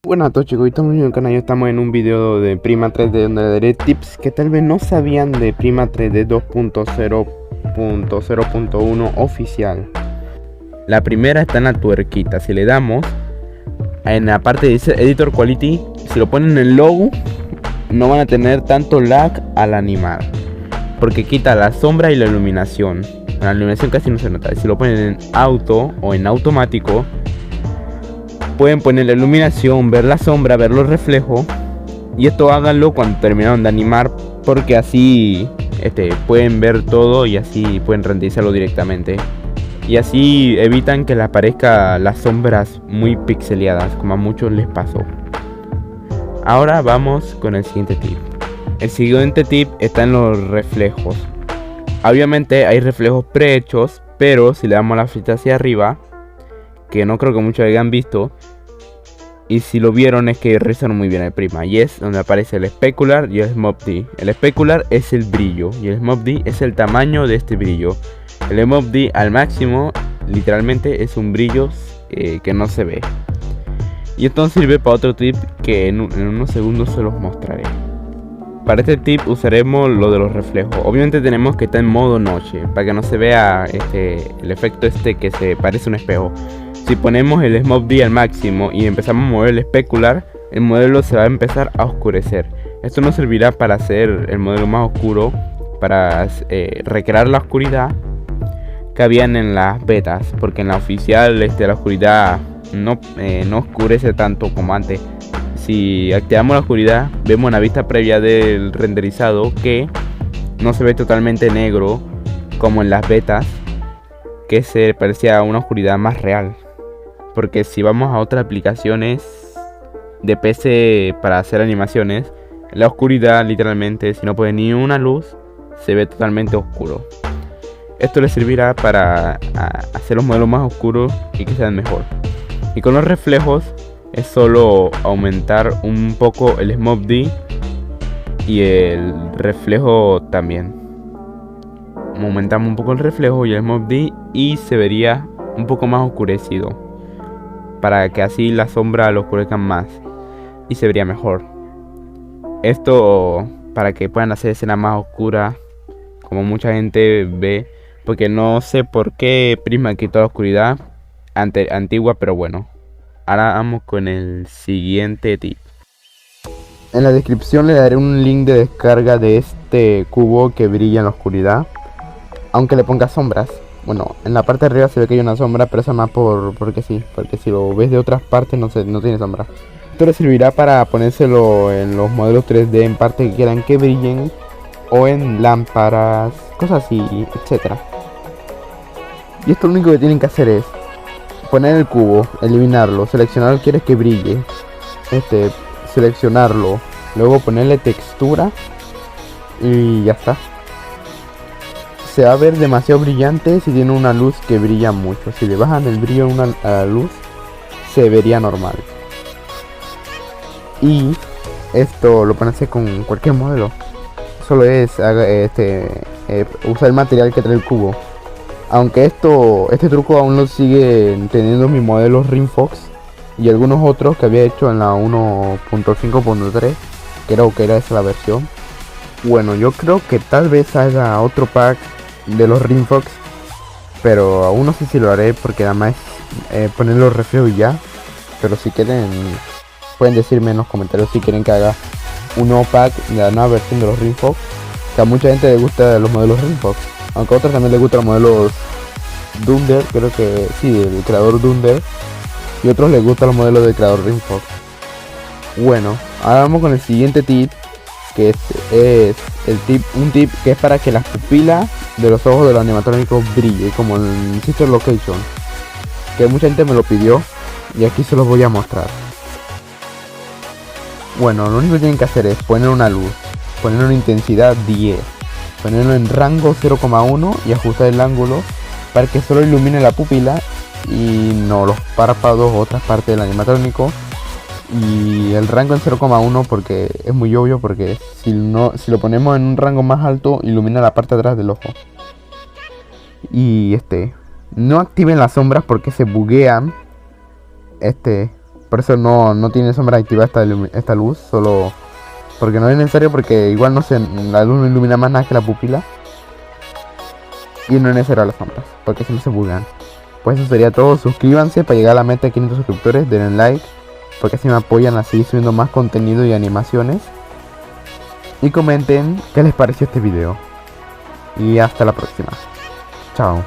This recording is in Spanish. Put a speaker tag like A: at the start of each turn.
A: Buenas a todos chicos, estamos en el canal y estamos en un video de Prima 3D donde le daré tips que tal vez no sabían de Prima 3D 2.0.0.1 oficial. La primera está en la tuerquita. Si le damos en la parte de Editor Quality, si lo ponen en el logo, no van a tener tanto lag al animar, porque quita la sombra y la iluminación. La iluminación casi no se nota. Si lo ponen en auto o en automático, pueden poner la iluminación, ver la sombra, ver los reflejos. Y esto háganlo cuando terminaron de animar, porque así pueden ver todo y así pueden renderizarlo directamente. Y así evitan que les aparezcan las sombras muy pixeleadas, como a muchos les pasó. Ahora vamos con el siguiente tip. El siguiente tip está en los reflejos. Obviamente hay reflejos prehechos, pero si le damos la flechita hacia arriba, que no creo que muchos hayan visto, y si lo vieron es que realizan muy bien el Prima, y es donde aparece el Specular y el SmogD. El Specular es el brillo y el SmogD es el tamaño de este brillo. El SmogD al máximo literalmente es un brillo que no se ve. Y esto sirve para otro tip que en unos segundos se los mostraré. Para este tip usaremos lo de los reflejos. Obviamente tenemos que estar en modo noche para que no se vea el efecto que se parece a un espejo. Si ponemos el SmogD al máximo y empezamos a mover el especular, el modelo se va a empezar a oscurecer. Esto nos servirá para hacer el modelo más oscuro, para recrear la oscuridad que habían en las betas, porque en la oficial la oscuridad no oscurece tanto como antes. Si activamos la oscuridad, vemos en la vista previa del renderizado que no se ve totalmente negro como en las betas, que se parecía a una oscuridad más real. Porque si vamos a otras aplicaciones de PC para hacer animaciones, la oscuridad literalmente, si no pone ni una luz, se ve totalmente oscuro. Esto les servirá para hacer los modelos más oscuros y que sean mejor. Y con los reflejos es solo aumentar un poco el SmogD y el reflejo también. Aumentamos un poco el reflejo y el SmogD y se vería un poco más oscurecido, para que así la sombra lo oscurezcan más y se vería mejor. Esto para que puedan hacer escenas más oscuras, como mucha gente ve, porque no sé por qué Prisma quitó la oscuridad antigua, pero bueno. Ahora vamos con el siguiente tip. En la descripción le daré un link de descarga de este cubo que brilla en la oscuridad, aunque le ponga sombras. Bueno, en la parte de arriba se ve que hay una sombra, pero eso más porque sí, porque si lo ves de otras partes no tiene sombra. Esto le servirá para ponérselo en los modelos 3D en partes que quieran que brillen, o en lámparas, cosas así, etcétera. Y esto lo único que tienen que hacer es poner el cubo, eliminarlo, seleccionar lo que quieres que brille, seleccionarlo, luego ponerle textura y ya está. Se va a ver demasiado brillante si tiene una luz que brilla mucho. Si le bajan el brillo a la luz, se vería normal. Y esto lo pueden hacer con cualquier modelo. Solo es usar el material que trae el cubo. Aunque este truco aún lo sigue teniendo mi modelo Rimfox y algunos otros que había hecho en la 1.5.3, creo que era esa la versión. Bueno, yo creo que tal vez haga otro pack de los Rimfox, pero aún no sé si lo haré, porque nada más es poner los reflejos y ya. Pero si quieren, pueden decirme en los comentarios si quieren que haga un nuevo pack de la nueva versión de los Rimfox, que a mucha gente le gusta los modelos Rimfox, aunque a otros también les gustan los modelos Dunder, creo que sí, el creador Dunder, y a otros les gustan los modelos del creador Rimfox. Bueno, ahora vamos con el siguiente tip, que es un tip que es para que las pupilas de los ojos de los animatrónicos brille, como en Sister Location, que mucha gente me lo pidió y aquí se los voy a mostrar. Bueno, lo único que tienen que hacer es poner una luz, poner una intensidad 10, ponerlo en rango 0,1 y ajustar el ángulo para que solo ilumine la pupila y no los párpados o otras partes del animatrónico. Y el rango en 0,1 porque es muy obvio, porque si lo ponemos en un rango más alto, ilumina la parte de atrás del ojo. Y no activen las sombras porque se buguean Por eso no tiene sombra activa esta luz, solo porque no es necesario, porque igual la luz no ilumina más nada que la pupila. Y no es necesario las sombras, porque si no se buguean. Pues eso sería todo, suscríbanse para llegar a la meta de 500 suscriptores, denle like, porque así me apoyan a seguir subiendo más contenido y animaciones. Y comenten qué les pareció este video. Y hasta la próxima. Chao.